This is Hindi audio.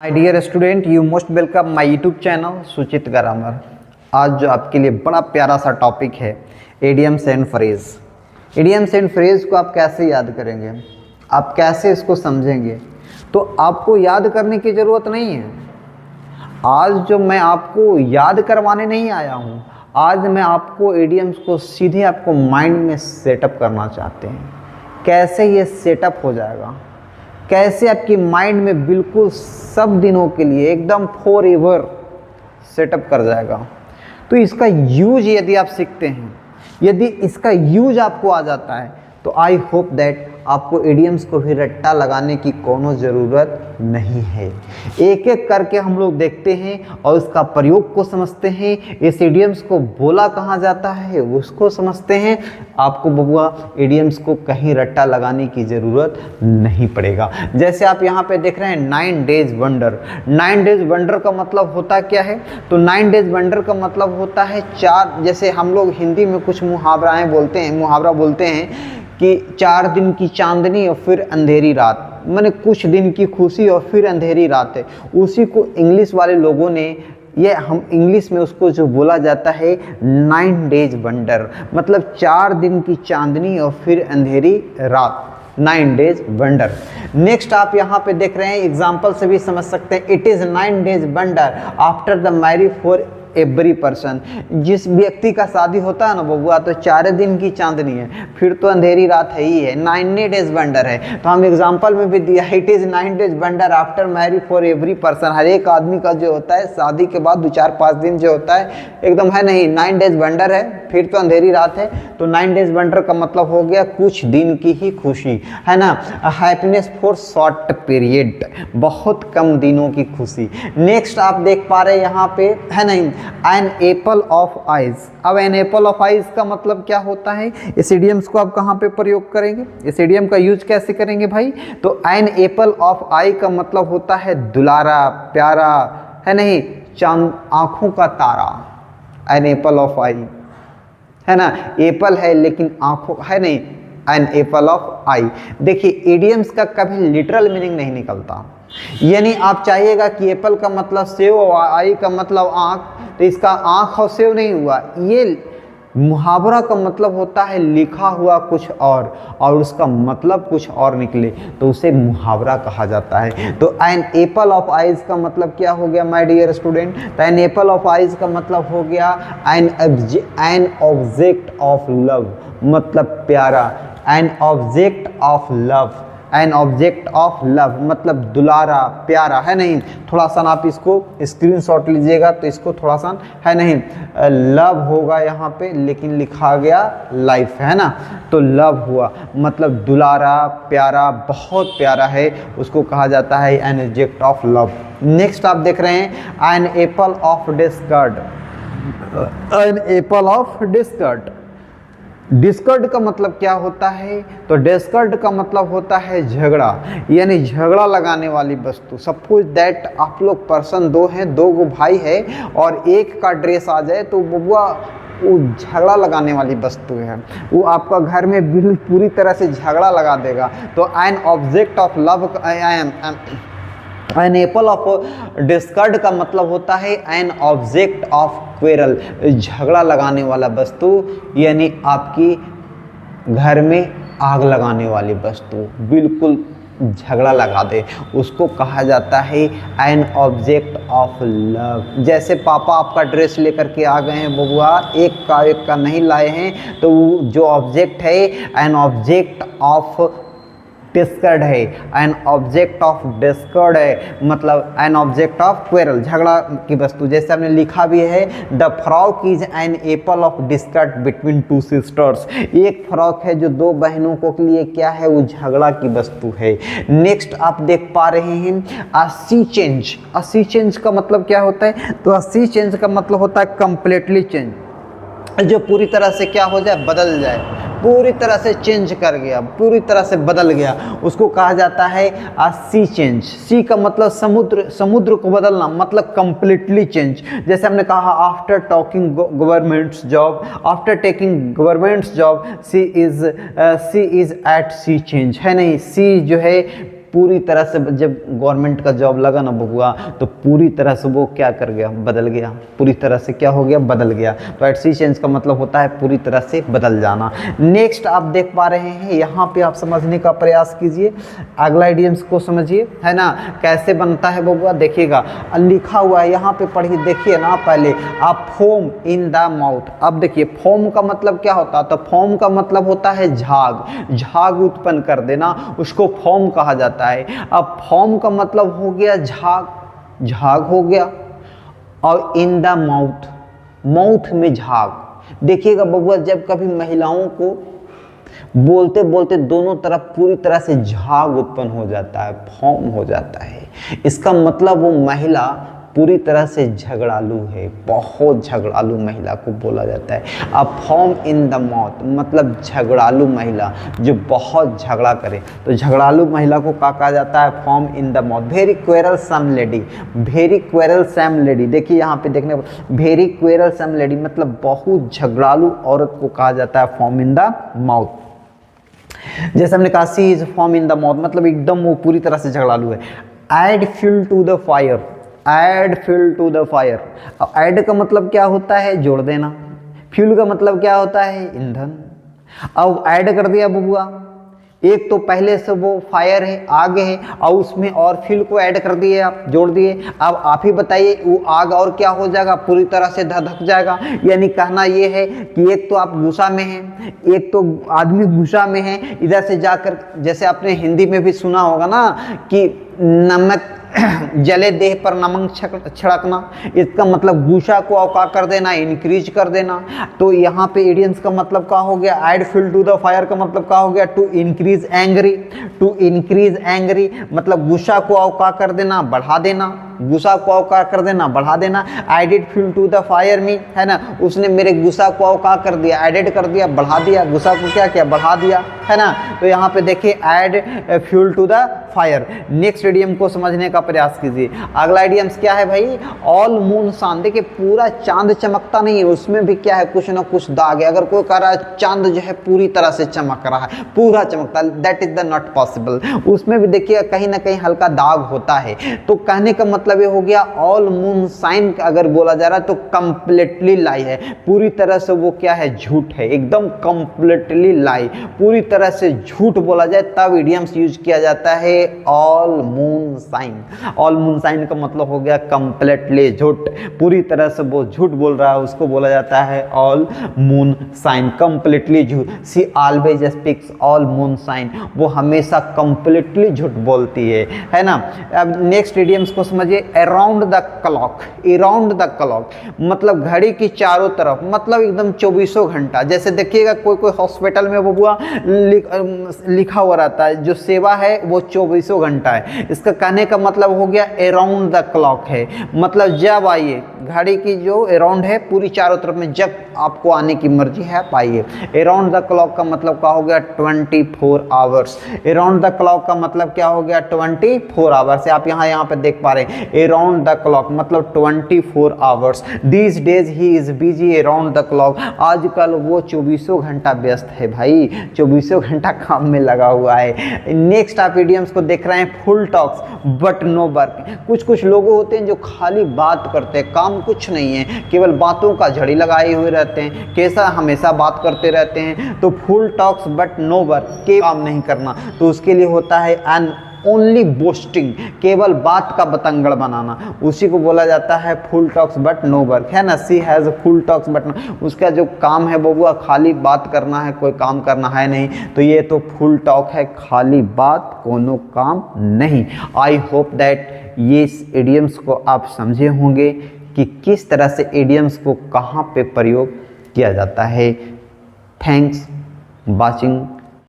My dear student, you most welcome my YouTube channel Suchit grammar. आज जो आपके लिए बड़ा प्यारा सा टॉपिक है idioms and phrase. Idioms and phrase को आप कैसे याद करेंगे, आप कैसे इसको समझेंगे, तो आपको याद करने की ज़रूरत नहीं है। आज जो मैं आपको याद करवाने नहीं आया हूँ, आज मैं आपको इडियम्स को सीधे आपको माइंड में सेटअप करना चाहते हैं। कैसे ये सेटअप हो जाएगा, कैसे आपकी माइंड में बिल्कुल सब दिनों के लिए एकदम फॉर एवर सेटअप कर जाएगा। तो इसका यूज यदि आप सीखते हैं, यदि इसका यूज आपको आ जाता है, तो आई होप दैट आपको इडियम्स को भी रट्टा लगाने की कोनो ज़रूरत नहीं है। एक एक करके हम लोग देखते हैं और उसका प्रयोग को समझते हैं। इस इडियम्स को बोला कहाँ जाता है उसको समझते हैं। आपको बबुआ इडियम्स को कहीं रट्टा लगाने की ज़रूरत नहीं पड़ेगा। जैसे आप यहाँ पे देख रहे हैं 9 डेज वंडर। 9 डेज वंडर का मतलब होता क्या है? तो 9 डेज वंडर का मतलब होता है 4, जैसे हम लोग हिंदी में कुछ मुहावरा बोलते हैं कि 4 दिन की चांदनी और फिर अंधेरी रात, माने कुछ दिन की खुशी और फिर अंधेरी रात है। उसी को इंग्लिश वाले लोगों ने, ये हम इंग्लिश में उसको जो बोला जाता है 9 डेज वंडर, मतलब 4 दिन की चांदनी और फिर अंधेरी रात, 9 डेज वंडर। नेक्स्ट आप यहाँ पे देख रहे हैं, एग्जाम्पल से भी समझ सकते हैं। It is 9 days wonder after the marriage for every person. जिस व्यक्ति का शादी होता है ना बबुआ, तो 4 दिन की चांदनी है, फिर तो अंधेरी रात है ही है, 9 डेज वंडर है। तो हम एग्जांपल में भी दिया, it is 9 days wonder after marriage for every person. हर एक आदमी का जो होता है शादी के बाद 2-4-5 दिन जो होता है एकदम है नहीं, 9 डेज वंडर है, फिर तो अंधेरी रात है। तो 9 डेज वंडर का मतलब हो गया कुछ दिन की ही खुशी, है ना। हैप्पीनेस फॉर शॉर्ट पीरियड, बहुत कम दिनों की खुशी। नेक्स्ट आप देख पा रहे हैं यहाँ पे, है नहीं, एन एप्पल ऑफ आइज। अब एन एप्पल ऑफ आइज का मतलब क्या होता है? इस इडियम्स को आप कहाँ पे प्रयोग करेंगे, इस इडियम का यूज कैसे करेंगे भाई? तो एन एप्पल ऑफ आई का मतलब होता है दुलारा, प्यारा, है नहीं, चांद, आंखों का तारा। एन एप्पल ऑफ आई, है ना, एप्पल है लेकिन आंखों, है नहीं, एन एप्पल ऑफ आई। देखिए इडियम्स का कभी लिटरल मीनिंग नहीं निकलता, यानी आप चाहिएगा कि एप्पल का मतलब सेव और आई का मतलब आँख, तो इसका आँख और सेव नहीं हुआ। ये मुहावरा का मतलब होता है लिखा हुआ कुछ और उसका मतलब कुछ और निकले, तो उसे मुहावरा कहा जाता है। तो एन एप्पल ऑफ आइज का मतलब क्या हो गया माय डियर स्टूडेंट? तो एन एप्पल ऑफ आइज का मतलब हो गया एन ऑब्जेक्ट ऑफ लव, मतलब प्यारा। N object of love, N object of love मतलब दुलारा, प्यारा, है नहीं। थोड़ा सा आप इसको स्क्रीनशॉट लीजिएगा तो इसको थोड़ा सा, है नहीं, लव होगा यहाँ पे लेकिन लिखा गया लाइफ, है ना। तो लव हुआ मतलब दुलारा, प्यारा, बहुत प्यारा है, उसको कहा जाता है an object of love. Next आप देख रहे हैं an apple of discord. An apple of discord, discord का मतलब क्या होता है? तो डिस्कर्ड का मतलब होता है झगड़ा, यानी झगड़ा लगाने वाली वस्तु। सपोज दैट आप लोग पर्सन 2 हैं, 2 गो भाई है और एक का ड्रेस आ जाए तो बबुआ वो झगड़ा लगाने वाली वस्तु है, वो आपका घर में बिल्कुल पूरी तरह से झगड़ा लगा देगा। तो an object of love, an apple of discord का मतलब होता है एन ऑब्जेक्ट ऑफ क्वेरल, झगड़ा लगाने वाला वस्तु, यानी आपकी घर में आग लगाने वाली वस्तु, बिल्कुल झगड़ा लगा दे, उसको कहा जाता है एन ऑब्जेक्ट ऑफ लव। जैसे पापा आपका ड्रेस लेकर के आ गए हैं बबुआ, एक का नहीं लाए हैं, तो जो ऑब्जेक्ट है एन ऑब्जेक्ट ऑफ डिस्कर्ड है, एन ऑब्जेक्ट ऑफ डिस्कर्ड है, मतलब एन ऑब्जेक्ट ऑफ क्वेरल, झगड़ा की वस्तु। जैसे हमने लिखा भी है the frock is an apple of discard between 2 sisters. एक फ्रॉक है जो 2 बहनों को के लिए क्या है, वो झगड़ा की वस्तु है। नेक्स्ट आप देख पा रहे हैं अ सी चेंज। अ सी चेंज का मतलब क्या होता है? तो अ सी चेंज का मतलब होता है कंप्लीटली चेंज, जो पूरी तरह से क्या हो जाए, बदल जाए, पूरी तरह से चेंज कर गया, पूरी तरह से बदल गया, उसको कहा जाता है सी चेंज। सी का मतलब समुद्र, समुद्र को बदलना, मतलब कंप्लीटली चेंज। जैसे हमने कहा after talking government's job, after taking government's job sea is at sea change, है नहीं। सी जो है पूरी तरह से जब गवर्नमेंट का जॉब लगा ना बबुआ तो पूरी तरह से वो क्या कर गया, बदल गया, पूरी तरह से क्या हो गया, बदल गया। तो एट सी चेंज का मतलब होता है पूरी तरह से बदल जाना। नेक्स्ट आप देख पा रहे हैं, यहाँ पे आप समझने का प्रयास कीजिए, अगला इडियम्स को समझिए, है ना, कैसे बनता है बबुआ, देखिएगा लिखा हुआ है यहाँ पे, पढ़िए, देखिए ना पहले आप, फोम इन द माउथ। अब देखिए फोम का मतलब क्या होता है, तो फोम का मतलब होता है झाग, झाग उत्पन्न कर देना, उसको फोम कहा जाता है। अब फोम का मतलब हो गया झाग, झाग हो गया, और इन द माउथ, माउथ में झाग। देखिएगा बबुआ जब कभी महिलाओं को बोलते बोलते दोनों तरफ पूरी तरह से झाग उत्पन्न हो जाता है, फॉर्म हो जाता है, इसका मतलब वो महिला पूरी तरह से झगड़ालू है, बहुत झगड़ालू महिला को बोला जाता है। अब फॉर्म इन द माउथ मतलब झगड़ालू महिला जो बहुत झगड़ा करे, तो झगड़ालू महिला को क्या कहा जाता है, foam in the mouth. Very quarrelsome lady, very quarrelsome lady, देखिए यहाँ पे देखने पर वेरी क्वेरलसम लेडी मतलब बहुत झगड़ालू औरत को कहा जाता है फॉर्म इन द माउथ। जैसे हमने कहा she is foam in the mouth मतलब एकदम वो पूरी तरह से झगड़ालू है। Add fuel to the fire, add fuel to the fire. अब ऐड का मतलब क्या होता है, जोड़ देना, फ्यूल का मतलब क्या होता है, ईंधन। अब ऐड कर दिया बबुआ, एक तो पहले से वो फायर है, आग है, और उसमें और फ्यूल को ऐड कर दिए, आप जोड़ दिए। अब आप ही बताइए वो आग और क्या हो जाएगा, पूरी तरह से धधक जाएगा। यानी कहना ये है कि एक तो आप गुस्सा में हैं, एक तो आदमी गुस्सा में है, इधर से जाकर, जैसे आपने हिंदी में भी सुना होगा ना कि नमक जले देह पर नमक छिड़कना, इसका मतलब गुस्सा को अवका कर देना, इंक्रीज कर देना। तो यहाँ पे इडियम्स का मतलब क्या हो गया, add fuel to the fire का मतलब क्या हो गया, to increase angry, to increase angry मतलब गुस्सा को अवका कर देना, बढ़ा देना, गुस्सा को अवका कर देना, बढ़ा देना। Added fuel to the fire में, है ना, उसने मेरे गुस्सा को अवका कर दिया, एडेड कर दिया, बढ़ा दिया, गुस्सा को क्या किया, बढ़ा दिया, है ना। तो यहाँ पे देखिए add fuel to the fire. Next idiom को समझने का प्रयास कीजिए। अगला इडियम्स क्या है भाई, ऑल मून सन। देखिए पूरा चांद चमकता नहीं है, उसमें भी क्या है, कुछ ना कुछ दाग है। अगर कोई कह रहा है चांद जो है पूरी तरह से चमक रहा है, पूरा चमकता है, that is the not possible. उसमें भी देखिए कहीं ना कहीं हल्का दाग होता है। तो कहने का मतलब ये हो गया ऑल मून साइन अगर बोला जा रहा है तो कंप्लीटली लाई है, पूरी तरह से वो क्या है, झूठ है, एकदम कंप्लीटली लाई, पूरी तरह से झूठ बोला जाए तब इडियम्स यूज किया जाता है all moonshine. All moonshine का मतलब हो गया कंप्लीटली झूठ, पूरी तरह से वो झूठ बोल रहा है, उसको बोला जाता है ऑल मून साइन, कंप्लीटली झूठ। She always speaks all moonshine, वो हमेशा कंप्लीटली झूठ बोलती है ना। अब नेक्स्ट इडियम्स को समझिए, around the clock. Around the clock मतलब घड़ी की चारों तरफ, मतलब एकदम 24 घंटा। जैसे देखिएगा कोई कोई हॉस्पिटल में बबुआ लिखा हुआ रहता है जो सेवा है वो 24 घंटा है। इसका कहने का मतलब हो गया अराउंड द क्लॉक है, मतलब जब आइए, घड़ी की जो अराउंड है पूरी चारों तरफ में, जब आपको आने की मर्जी है आप आइए। अराउंड द क्लॉक का मतलब क्या हो गया, 24 आवर्स। अराउंड द क्लॉक का मतलब क्या हो गया, 24 आवर्स। आप यहाँ पे देख पा रहे हैं अराउंड द क्लॉक मतलब 24 hours. These days he is busy around the clock, आजकल वो 24 घंटा व्यस्त है भाई, 24 घंटा काम में लगा हुआ है। नेक्स्ट आप इडियम्स को देख रहे हैं, full talks but no work. कुछ कुछ लोग होते हैं जो खाली बात करते हैं, काम कुछ नहीं है, केवल बातों का झड़ी लगाए हुए रहते हैं, कैसा हमेशा बात करते रहते हैं। तो full talks but no work, के काम नहीं करना, तो उसके लिए होता है एन ओनली बोस्टिंग, केवल बात का बतंगड़ बनाना, उसी को बोला जाता है full talks but no work, है ना। She has full talks but no, उसका जो काम है वो खाली बात करना है, कोई काम करना है नहीं, तो ये तो फुल टॉक है, खाली बात, कोनो काम नहीं। आई होप दैट ये इडियम्स को आप समझे होंगे कि किस तरह से इडियम्स को कहाँ पे प्रयोग किया जाता है। Thanks watching